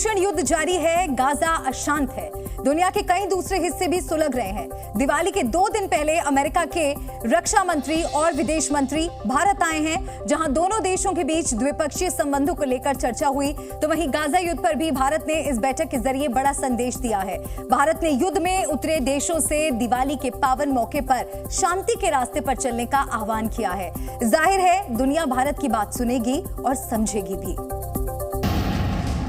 भीषण युद्ध जारी है, गाजा अशांत है, दुनिया के कई दूसरे हिस्से भी सुलग रहे हैं। दिवाली के 2 दिन पहले अमेरिका के रक्षा मंत्री और विदेश मंत्री भारत आए हैं, जहां दोनों देशों के बीच द्विपक्षीय संबंधों को लेकर चर्चा हुई। तो वहीं गाजा युद्ध पर भी भारत ने इस बैठक के जरिए बड़ा संदेश दिया है। भारत ने युद्ध में उतरे देशों से दिवाली के पावन मौके पर शांति के रास्ते पर चलने का आह्वान किया है। जाहिर है दुनिया भारत की बात सुनेगी और समझेगी भी।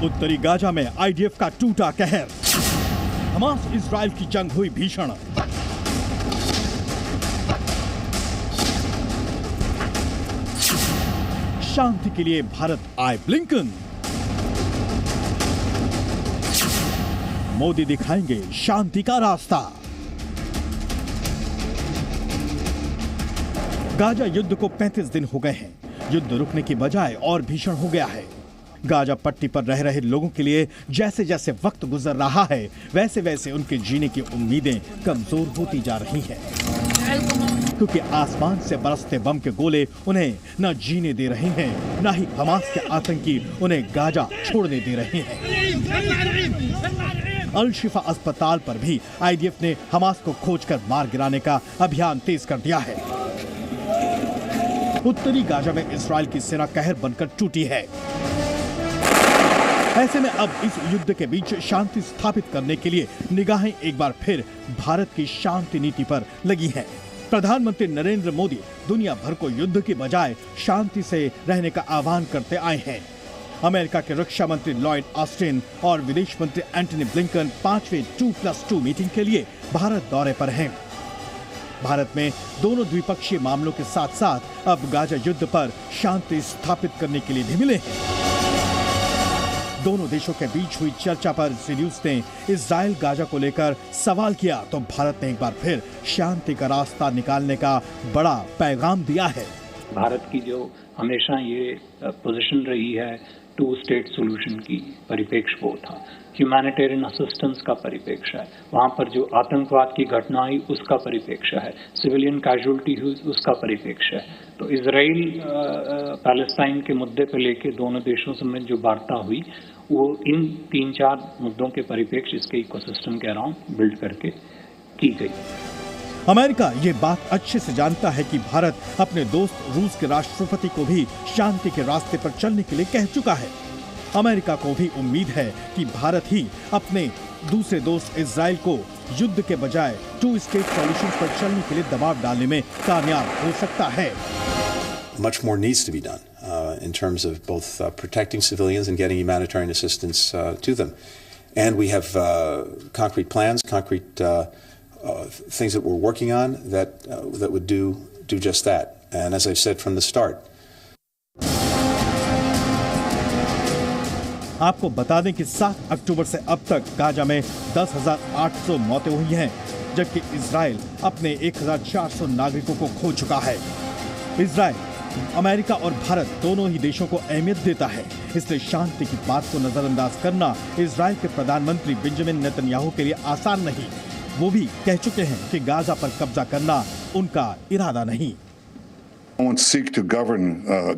उत्तरी गाजा में आईडीएफ का टूटा कहर, हमास इजराइल की जंग हुई भीषण। शांति के लिए भारत आए ब्लिंकन, मोदी दिखाएंगे शांति का रास्ता। गाजा युद्ध को 35 दिन हो गए हैं। युद्ध रुकने की बजाय और भीषण हो गया है। गाजा पट्टी पर रह रहे लोगों के लिए जैसे जैसे वक्त गुजर रहा है, वैसे वैसे उनके जीने की उम्मीदें कमजोर होती जा रही हैं, क्योंकि आसमान से बरसते बम के गोले उन्हें न जीने दे रहे हैं, न ही हमास के आतंकी उन्हें गाजा छोड़ने दे रहे हैं। अल शिफा अस्पताल पर भी आईडीएफ ने हमास को खोजकर मार गिराने का अभियान तेज कर दिया है। उत्तरी गाजा में इजराइल की सेना कहर बनकर टूटी है। ऐसे में अब इस युद्ध के बीच शांति स्थापित करने के लिए निगाहें एक बार फिर भारत की शांति नीति पर लगी हैं। प्रधानमंत्री नरेंद्र मोदी दुनिया भर को युद्ध की बजाय शांति से रहने का आह्वान करते आए हैं। अमेरिका के रक्षा मंत्री लॉयड ऑस्टिन और विदेश मंत्री एंटनी ब्लिंकन 5वें 2+2 मीटिंग के लिए भारत दौरे पर हैं। भारत में दोनों द्विपक्षीय मामलों के साथ साथ अब गाजा युद्ध पर शांति स्थापित करने के लिए भी मिले हैं। दोनों देशों के बीच हुई चर्चा पर सी न्यूज ने इजराइल गाजा को लेकर सवाल किया तो भारत ने एक बार फिर शांति का रास्ता निकालने का बड़ा पैगाम दिया है। भारत की जो हमेशा ये पोजीशन रही है 2 स्टेट सोल्यूशन की परिप्रेक्ष्य वो था, ह्यूमैनिटेरियन असिस्टेंस का परिप्रेक्ष्य है, वहाँ पर जो आतंकवाद की घटना हुई उसका परिप्रेक्ष्य है, सिविलियन कैजुअलिटी हुई उसका परिप्रेक्ष्य है। तो इजराइल पैलेस्टाइन के मुद्दे पर लेके दोनों देशों में जो वार्ता हुई वो इन 3-4 मुद्दों के परिप्रेक्ष्य इसके इकोसिस्टम के अराउंड बिल्ड करके की गई। अमेरिका ये बात अच्छे से जानता है कि भारत अपने दोस्त रूस के राष्ट्रपति को भी शांति के रास्ते पर चलने के लिए कह चुका है। अमेरिका को भी उम्मीद है कि भारत ही अपने दूसरे दोस्त इजराइल को युद्ध के बजाय 2 स्टेट सॉल्यूशन पर चलने के लिए दबाव डालने में कामयाब हो सकता है। Much more needs to be done in terms of both protecting civilians and getting humanitarian assistance to them. And we have concrete plans, concrete things that we're working on that would do just that. And as I've said from the start. आपको बता दें कि 7 अक्टूबर से अब तक Gaza में 10,800 मौतें हुई हैं, जबकि इजराइल अपने 1,400 नागरिकों को खो चुका है। इजराइल, अमेरिका और भारत दोनों ही देशों को अहमियत देता है, इसलिए शांति की बात को नजरअंदाज करना इजराइल के प्रधानमंत्री बेंजामिन नेतन्याहू के लिए आसान नहीं। वो भी कह चुके हैं कि गाजा पर कब्जा करना उनका इरादा नहीं। We don't seek to govern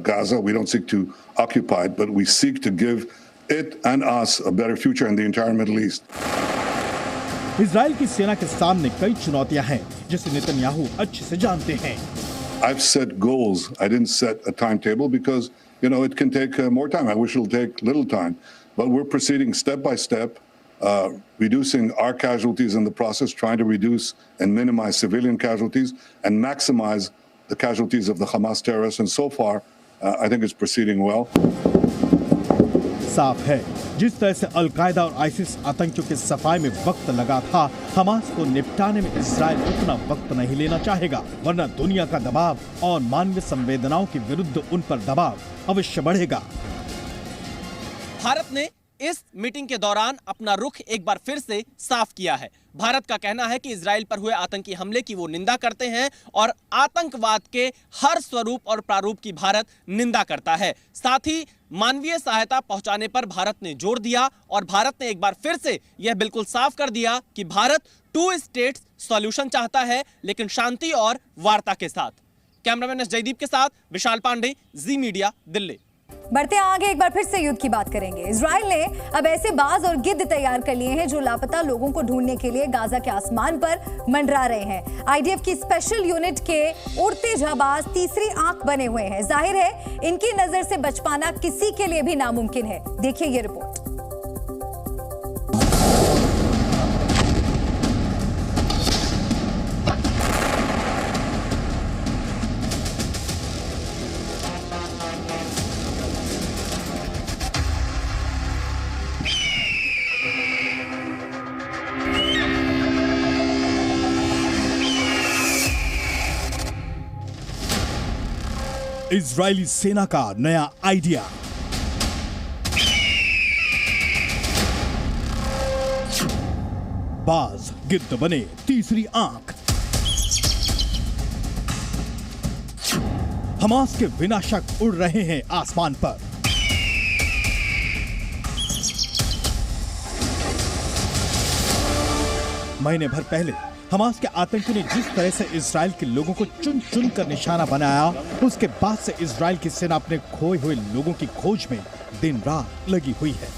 Gaza. We don't seek to occupy it, but we seek to give it and us a better future in the entire Middle East. Israel की सेना के सामने कई चुनौतियां हैं, जिसे नेतन्याहू अच्छे से जानते हैं। I've set goals. I didn't set a timetable because, it can take more time. I wish it'll take little time. But we're proceeding step by step, reducing our casualties in the process, trying to reduce and minimize civilian casualties and maximize the casualties of the Hamas terrorists. And so far, I think it's proceeding well. साफ है, जिस तरह से al Qaeda और ISIS आतंकियों के सफाई में वक्त लगा था, हमास को निपटाने में इजराइल उतना वक्त नहीं लेना चाहेगा, वरना दुनिया का दबाव और मानवीय संवेदनाओं के विरुद्ध उन पर दबाव अवश्य बढ़ेगा। भारत ने इस मीटिंग के दौरान अपना रुख एक बार फिर से साफ किया है। भारत का कहना है कि इजराइल पर हुए आतंकी हमले की वो निंदा करते हैं और आतंकवाद के हर स्वरूप और प्रारूप की भारत निंदा करता है। साथ ही मानवीय सहायता पहुंचाने पर भारत ने जोर दिया और भारत ने एक बार फिर से यह बिल्कुल साफ कर दिया कि भारत 2 स्टेट्स सॉल्यूशन चाहता है, लेकिन शांति और वार्ता के साथ। कैमरामैन एस जयदीप के साथ विशाल पांडे, जी मीडिया, दिल्ली। बढ़ते आगे एक बार फिर से युद्ध की बात करेंगे। इजराइल ने अब ऐसे बाज और गिद्ध तैयार कर लिए हैं जो लापता लोगों को ढूंढने के लिए गाजा के आसमान पर मंडरा रहे हैं। आईडीएफ की स्पेशल यूनिट के उड़ते जाबाज तीसरी आंख बने हुए हैं। जाहिर है इनकी नजर से बच पाना किसी के लिए भी नामुमकिन है। देखिए ये रिपोर्ट। इजरायली सेना का नया आइडिया। बाज गिद्ध बने तीसरी आंख। हमास के विनाशक उड़ रहे हैं आसमान पर। महीने भर पहले हमास के आतंकियों ने जिस तरह से इजराइल के लोगों को चुन चुन कर निशाना बनाया, उसके बाद से इजराइल की सेना अपने खोए हुए लोगों की खोज में दिन रात लगी हुई है।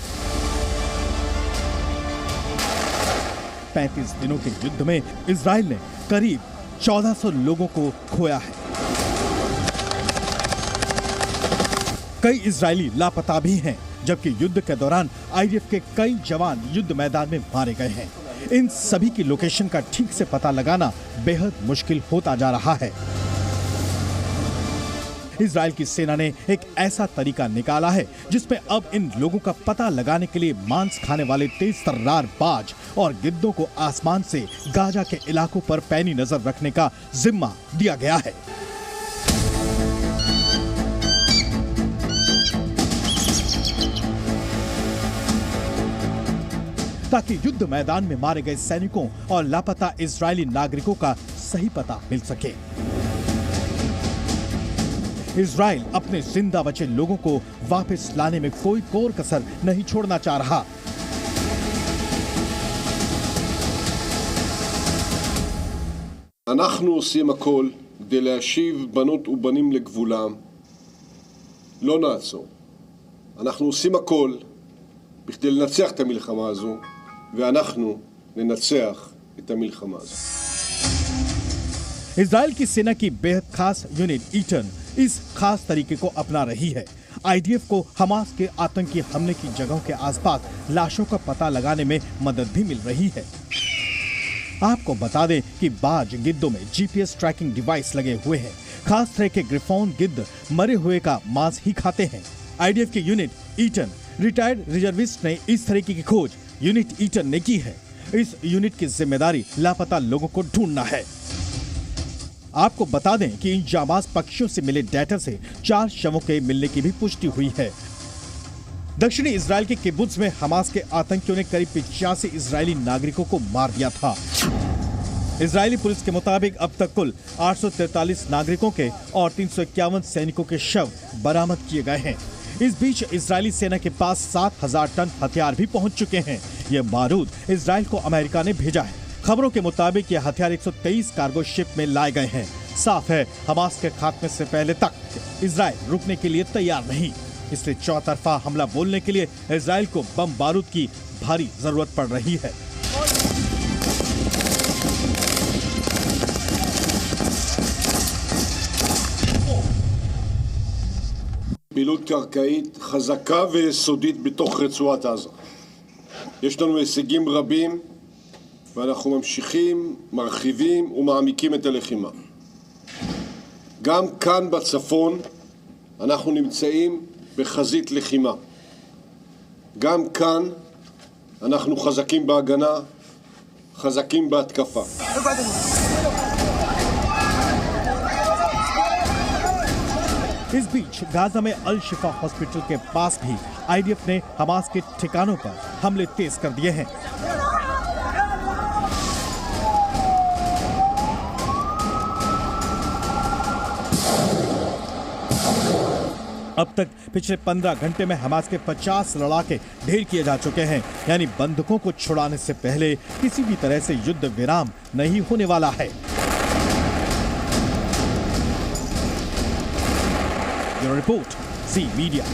35 दिनों के युद्ध में इजराइल ने करीब 1400 लोगों को खोया है। कई इजरायली लापता भी हैं, जबकि युद्ध के दौरान आईडीएफ के कई जवान युद्ध मैदान में मारे गए हैं। इन सभी की लोकेशन का ठीक से पता लगाना बेहद मुश्किल होता जा रहा है। इजराइल की सेना ने एक ऐसा तरीका निकाला है जिसमें अब इन लोगों का पता लगाने के लिए मांस खाने वाले तेज तर्रार बाज और गिद्धों को आसमान से गाजा के इलाकों पर पैनी नजर रखने का जिम्मा दिया गया है। ताकि युद्ध मैदान में मारे गए सैनिकों और लापता इजरायली नागरिकों का सही पता मिल सके। इजराइल अपने जिंदा बचे लोगों को वापस लाने में कोई कोर कसर नहीं छोड़ना चाह रहा। אנחנו עושים הכל כדי להשיב בנות ובנים לגבולם. לא נעצור. אנחנו עושים הכל בכדי לנצח את המלחמה הזו, ואנחנו ננצח את המלחמה הזו. इजराइल की सेना की बेहद खास यूनिट ईटन इस खास तरीके को अपना रही है। आईडीएफ को हमास के आतंकी हमले की जगहों के आसपास लाशों का पता लगाने में मदद भी मिल रही है। आपको बता दें कि बाज गिद्धों में जीपीएस ट्रैकिंग डिवाइस लगे हुए हैं। खास तरह के ग्रिफॉन गिद्ध मरे हुए का मांस ही खाते हैं। आईडीएफ की यूनिट ईटन रिटायर्ड रिजर्विस्ट ने इस तरीके की खोज यूनिट ईटन ने की है। इस यूनिट की जिम्मेदारी लापता लोगों को ढूंढना है। आपको बता दें कि इन जाबाज पक्षियों से मिले डेटा से 4 शवों के मिलने की भी पुष्टि हुई है। दक्षिणी इजराइल के किबुत्ज में हमास के आतंकियों ने करीब 85 इजरायली नागरिकों को मार दिया था। इजरायली पुलिस के मुताबिक अब तक कुल 843 नागरिकों के और 351 सैनिकों के शव बरामद किए गए हैं। इस बीच इजरायली सेना के पास 7000 टन हथियार भी पहुंच चुके हैं। यह बारूद इजराइल को अमेरिका ने भेजा है। खबरों के मुताबिक यह हथियार 123 कार्गो शिप में लाए गए हैं। साफ है हमास के खात्मे से पहले तक इजराइल रुकने के लिए तैयार नहीं, इसलिए चौतरफा हमला बोलने के लिए इजराइल को बम बारूद की भारी जरूरत पड़ रही है। פעילות קרקעית חזקה ויסודית בתוך רצועת עזה. יש לנו הישגים רבים ואנחנו ממשיכים, מרחיבים ומעמיקים את הלחימה. גם כאן בצפון אנחנו נמצאים בחזית לחימה. גם כאן אנחנו חזקים בהגנה, חזקים בהתקפה. इस बीच गाजा में अल शिफा हॉस्पिटल के पास भी आईडीएफ ने हमास के ठिकानों पर हमले तेज कर दिए हैं। अब तक पिछले 15 घंटे में हमास के 50 लड़ाके ढेर किए जा चुके हैं। यानी बंधकों को छुड़ाने से पहले किसी भी तरह से युद्ध विराम नहीं होने वाला है। Your report, Z Media.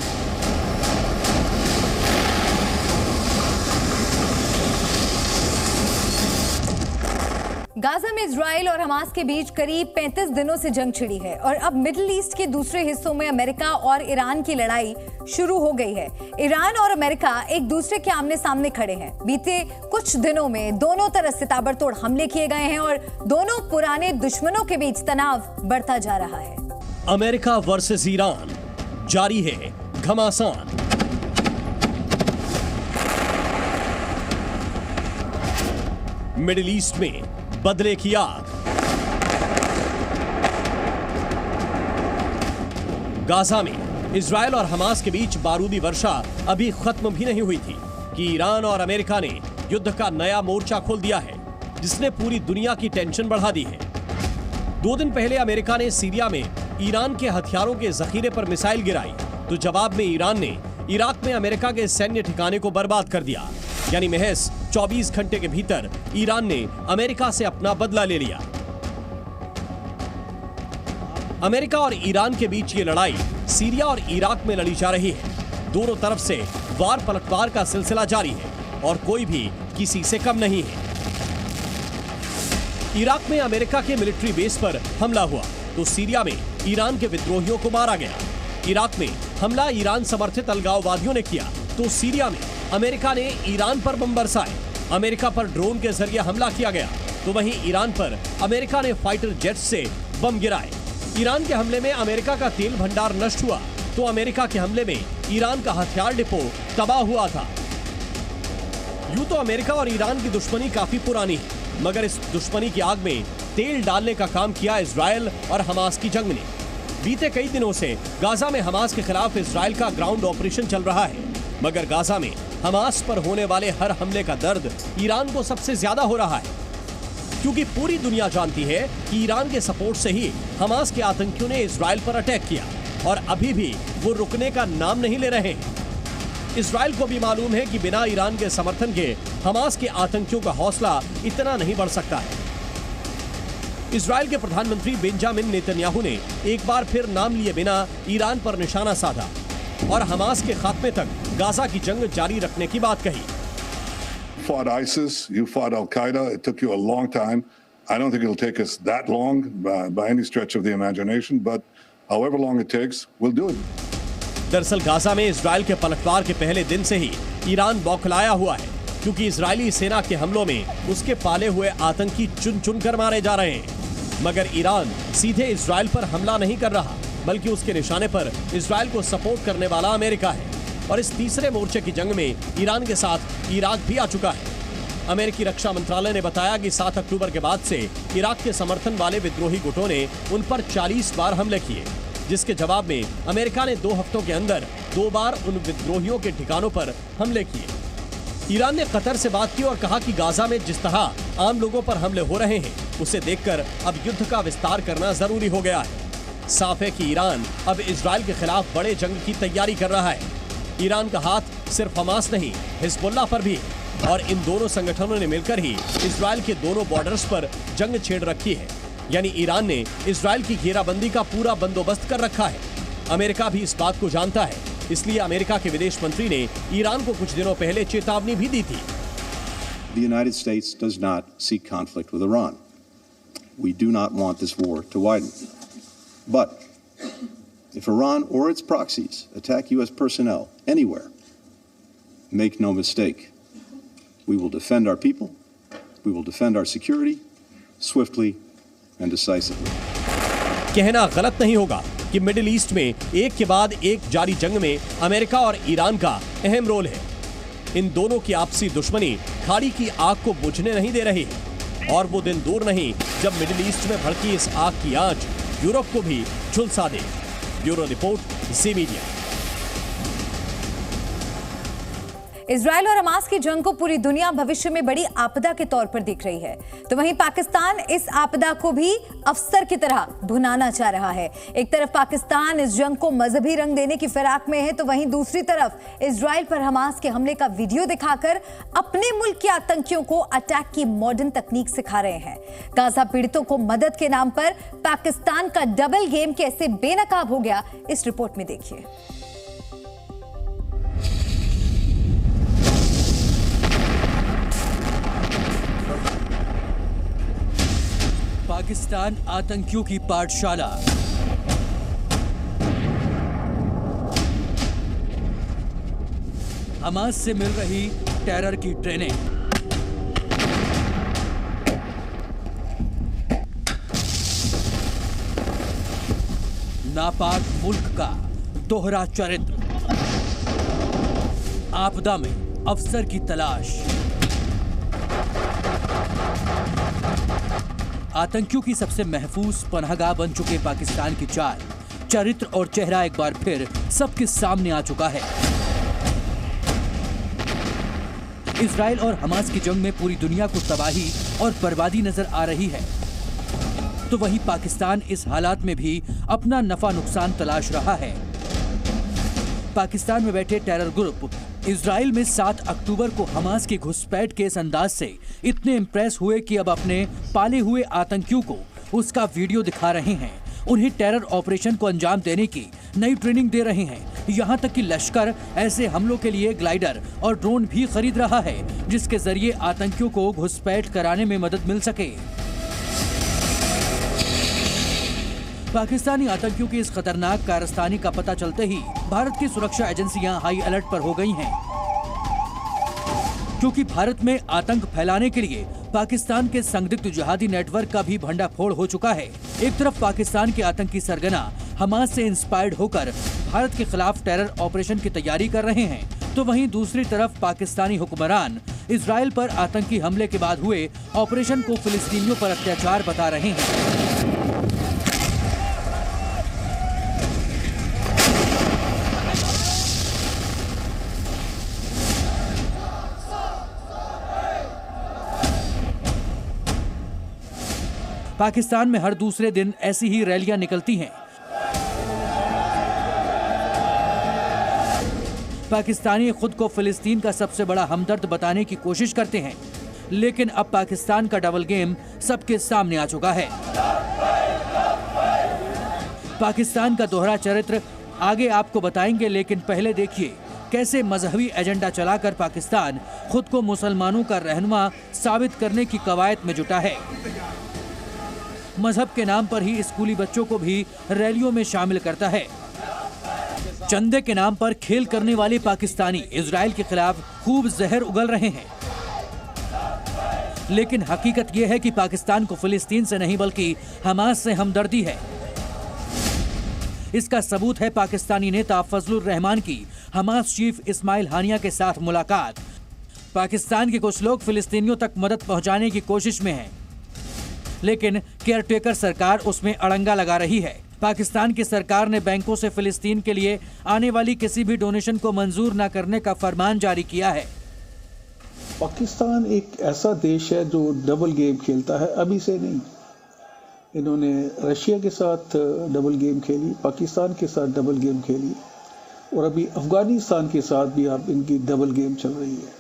Gaza में इजराइल और हमास के बीच करीब 35 दिनों से जंग छिड़ी है और अब मिडिल ईस्ट के दूसरे हिस्सों में अमेरिका और ईरान की लड़ाई शुरू हो गई है। ईरान और अमेरिका एक दूसरे के आमने सामने खड़े हैं। बीते कुछ दिनों में दोनों तरफ से ताबड़तोड़ हमले किए गए हैं और दोनों पुराने दुश्मनों के बीच तनाव बढ़ता जा रहा है। अमेरिका वर्सेस ईरान जारी है घमासान। मिडिल ईस्ट में बदले की आग। गाजा में इजराइल और हमास के बीच बारूदी वर्षा अभी खत्म भी नहीं हुई थी कि ईरान और अमेरिका ने युद्ध का नया मोर्चा खोल दिया है, जिसने पूरी दुनिया की टेंशन बढ़ा दी है। 2 दिन पहले अमेरिका ने सीरिया में ईरान के हथियारों के जखीरे पर मिसाइल गिराई, तो जवाब में ईरान ने इराक में अमेरिका के सैन्य ठिकाने को बर्बाद कर दिया। यानी महज 24 घंटे के भीतर ईरान ने अमेरिका से अपना बदला ले लिया। अमेरिका और ईरान के बीच ये लड़ाई सीरिया और इराक में लड़ी जा रही है। दोनों तरफ से वार पलटवार का सिलसिला जारी है और कोई भी किसी से कम नहीं है। इराक में अमेरिका के मिलिट्री बेस पर हमला हुआ तो सीरिया में ईरान के विद्रोहियों को मारा गया। इराक में हमला ईरान समर्थित अलगाववादियों ने किया तो सीरिया में अमेरिका ने ईरान पर बम बरसाए। अमेरिका पर ड्रोन के जरिए हमला किया गया तो वहीं ईरान पर अमेरिका ने फाइटर जेट्स से बम गिराए। ईरान के हमले में अमेरिका का तेल भंडार नष्ट हुआ तो अमेरिका के हमले में ईरान का हथियार डिपो तबाह हुआ था। यूं तो अमेरिका और ईरान की दुश्मनी काफी पुरानी है, मगर इस दुश्मनी की आग में तेल डालने का काम किया इजराइल और हमास की जंग ने। बीते कई दिनों से गाजा में हमास के खिलाफ इजराइल का ग्राउंड ऑपरेशन चल रहा है, मगर गाजा में हमास पर होने वाले हर हमले का दर्द ईरान को सबसे ज्यादा हो रहा है, क्योंकि पूरी दुनिया जानती है कि ईरान के सपोर्ट से ही हमास के आतंकियों ने इजराइल पर अटैक किया और अभी भी वो रुकने का नाम नहीं ले रहे हैं। इजराइल को भी मालूम है कि बिना ईरान के समर्थन के हमास के आतंकियों का हौसला इतना नहीं बढ़ सकता है। इजराइल के प्रधानमंत्री बेंजामिन नेतन्याहू ने एक बार फिर नाम लिए बिना ईरान पर निशाना साधा और हमास के खात्मे तक गाजा की जंग जारी रखने की बात कही। Fought ISIS, you fought Al-Qaeda. It took you a long time. I don't think it'll take us that long by any stretch of the imagination, but however long it takes, we'll do it. दरअसल Gaza में Israel के पलटवार के पहले दिन से ही Iran बौखलाया हुआ है, क्योंकि इजरायली सेना के हमलों में उसके पाले हुए आतंकी चुन चुन कर मारे जा रहे हैं। मगर ईरान सीधे इजराइल पर हमला नहीं कर रहा, बल्कि उसके निशाने पर इजराइल को सपोर्ट करने वाला अमेरिका है। और इस तीसरे मोर्चे की जंग में ईरान के साथ इराक भी आ चुका है। अमेरिकी रक्षा मंत्रालय ने बताया कि 7 अक्टूबर के बाद से इराक के समर्थन वाले विद्रोही गुटों ने उन पर 40 बार हमले किए, जिसके जवाब में अमेरिका ने 2 हफ्तों के अंदर 2 बार उन विद्रोहियों के ठिकानों पर हमले किए। ईरान ने कतर से बात की और कहा कि गाजा में जिस तरह आम लोगों पर हमले हो रहे हैं, उसे देखकर अब युद्ध का विस्तार करना जरूरी हो गया है। साफ है कि ईरान अब इजराइल के खिलाफ बड़े जंग की तैयारी कर रहा है। ईरान का हाथ सिर्फ हमास नहीं, हिजबुल्लाह पर भी, और इन दोनों संगठनों ने मिलकर ही इजराइल के दोनों बॉर्डर्स पर जंग छेड़ रखी है। यानी ईरान ने इजराइल की घेराबंदी का पूरा बंदोबस्त कर रखा है। अमेरिका भी इस बात को जानता है, इसलिए अमेरिका के विदेश मंत्री ने ईरान को कुछ दिनों पहले चेतावनी भी दी थी। The United States does not seek conflict with Iran. We do not want this war to widen. But if Iran or its proxies attack U.S. personnel anywhere, make no mistake, we will defend our people, we will defend our security, swiftly and decisively. कहना गलत नहीं होगा कि middle east में एक के बाद एक जारी जंग में अमेरिका और ईरान का अहम रोल है। इन दोनों की आपसी दुश्मनी खाड़ी की आग को बुझने नहीं दे रही है, और वो दिन दूर नहीं जब मिडिल ईस्ट में भड़की इस आग की आंच यूरोप को भी झुलसा दे। ब्यूरो रिपोर्ट, ज़ी मीडिया। इजराइल और हमास की जंग को पूरी दुनिया भविष्य में बड़ी आपदा के तौर पर देख रही है, तो वहीं पाकिस्तान इस आपदा को भी अवसर की तरह भुनाना चाह रहा है। एक तरफ पाकिस्तान इस जंग को मजहबी रंग देने की फिराक में है, तो वहीं दूसरी तरफ इजराइल पर हमास के हमले का वीडियो दिखाकर अपने मुल्क के आतंकियों को अटैक की मॉडर्न तकनीक सिखा रहे हैं। गाजा पीड़ितों को मदद के नाम पर पाकिस्तान का डबल गेम कैसे बेनकाब हो गया, इस रिपोर्ट में देखिए। पाकिस्तान आतंकियों की पाठशाला। हमास से मिल रही टेरर की ट्रेनिंग। नापाक मुल्क का दोहरा चरित्र। आपदा में अफसर की तलाश। आतंकियों की सबसे महफूज पनाहगाह बन चुके पाकिस्तान की चाल, चरित्र और चेहरा एक बार फिर सबके सामने आ चुका है। इजराइल और हमास की जंग में पूरी दुनिया को तबाही और बर्बादी नजर आ रही है, तो वहीं पाकिस्तान इस हालात में भी अपना नफा नुकसान तलाश रहा है। पाकिस्तान में बैठे टेरर ग्रुप इजराइल में 7 अक्टूबर को हमास की घुसपैठ के इस अंदाज से इतने इम्प्रेस हुए कि अब अपने पाले हुए आतंकियों को उसका वीडियो दिखा रहे हैं। उन्हें टेरर ऑपरेशन को अंजाम देने की नई ट्रेनिंग दे रहे हैं। यहाँ तक कि लश्कर ऐसे हमलों के लिए ग्लाइडर और ड्रोन भी खरीद रहा है, जिसके जरिए आतंकियों को घुसपैठ कराने में मदद मिल सके। पाकिस्तानी आतंकियों की इस खतरनाक कारस्तानी का पता चलते ही भारत की सुरक्षा एजेंसियां हाई अलर्ट पर हो गई हैं, क्योंकि भारत में आतंक फैलाने के लिए पाकिस्तान के संदिग्ध जिहादी नेटवर्क का भी भंडाफोड़ हो चुका है। एक तरफ पाकिस्तान के आतंकी सरगना हमास से इंस्पायर्ड होकर भारत के खिलाफ टेरर ऑपरेशन की तैयारी कर रहे हैं, तो वहीं दूसरी तरफ पाकिस्तानी हुक्मरान इजराइल पर आतंकी हमले के बाद हुए ऑपरेशन को फिलिस्तीनियों पर अत्याचार बता रहे हैं। पाकिस्तान में हर दूसरे दिन ऐसी ही रैलियां निकलती हैं। पाकिस्तानी खुद को फिलिस्तीन का सबसे बड़ा हमदर्द बताने की कोशिश करते हैं, लेकिन अब पाकिस्तान का डबल गेम सबके सामने आ चुका है। पाकिस्तान का दोहरा चरित्र आगे आपको बताएंगे, लेकिन पहले देखिए कैसे मजहबी एजेंडा चलाकर पाकिस्तान खुद को मुसलमानों का रहनुमा साबित करने की कवायद में जुटा है। मजहब के नाम पर ही स्कूली बच्चों को भी रैलियों में शामिल करता है। चंदे के नाम पर खेल करने वाले पाकिस्तानी इजराइल के खिलाफ खूब जहर उगल रहे हैं, लेकिन हकीकत यह है कि पाकिस्तान को फिलिस्तीन से नहीं बल्कि हमास से हमदर्दी है। इसका सबूत है पाकिस्तानी नेता फजलुर रहमान की हमास चीफ इस्माइल हानिया के साथ मुलाकात। पाकिस्तान के कुछ लोग फिलिस्तीनियों तक मदद पहुंचाने की कोशिश में हैं, लेकिन केयरटेकर सरकार उसमें अड़ंगा लगा रही है। पाकिस्तान की सरकार ने बैंकों से फिलिस्तीन के लिए आने वाली किसी भी डोनेशन को मंजूर न करने का फरमान जारी किया है। पाकिस्तान एक ऐसा देश है जो डबल गेम खेलता है, अभी से नहीं। इन्होंने रशिया के साथ डबल गेम खेली, पाकिस्तान के साथ डबल गेम खेली, और अभी अफगानिस्तान के साथ भी अब इनकी डबल गेम चल रही है।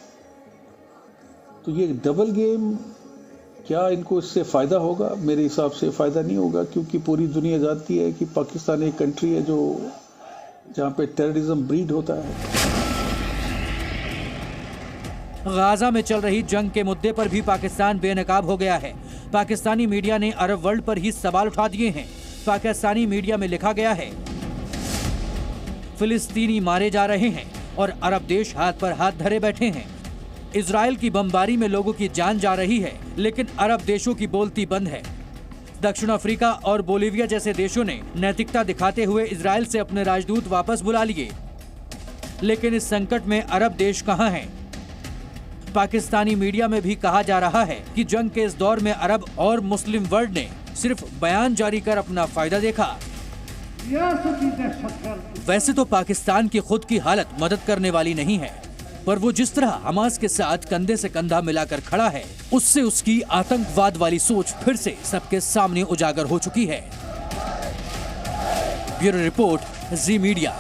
तो ये डबल गेम, क्या इनको इससे फ़ायदा होगा? मेरे हिसाब से फ़ायदा नहीं होगा, क्योंकि पूरी दुनिया जानती है कि पाकिस्तान एक कंट्री है जो जहाँ पे टेररिज्म ब्रीड होता है। गाजा में चल रही जंग के मुद्दे पर भी पाकिस्तान बेनकाब हो गया है। पाकिस्तानी मीडिया ने अरब वर्ल्ड पर ही सवाल उठा दिए हैं। पाकिस्तानी मीडिया में लिखा गया है, फिलिस्तीनी मारे जा रहे हैं और अरब देश हाथ पर हाथ धरे बैठे हैं। इजराइल की बमबारी में लोगों की जान जा रही है, लेकिन अरब देशों की बोलती बंद है। दक्षिण अफ्रीका और बोलीविया जैसे देशों ने नैतिकता दिखाते हुए इजराइल से अपने राजदूत वापस बुला लिए, लेकिन इस संकट में अरब देश कहां हैं? पाकिस्तानी मीडिया में भी कहा जा रहा है कि जंग के इस दौर में अरब और मुस्लिम वर्ल्ड ने सिर्फ बयान जारी कर अपना फायदा देखा। वैसे तो पाकिस्तान की खुद की हालत मदद करने वाली नहीं है, पर वो जिस तरह हमास के साथ कंधे से कंधा मिलाकर खड़ा है, उससे उसकी आतंकवाद वाली सोच फिर से सबके सामने उजागर हो चुकी है। ब्यूरो रिपोर्ट, जी मीडिया।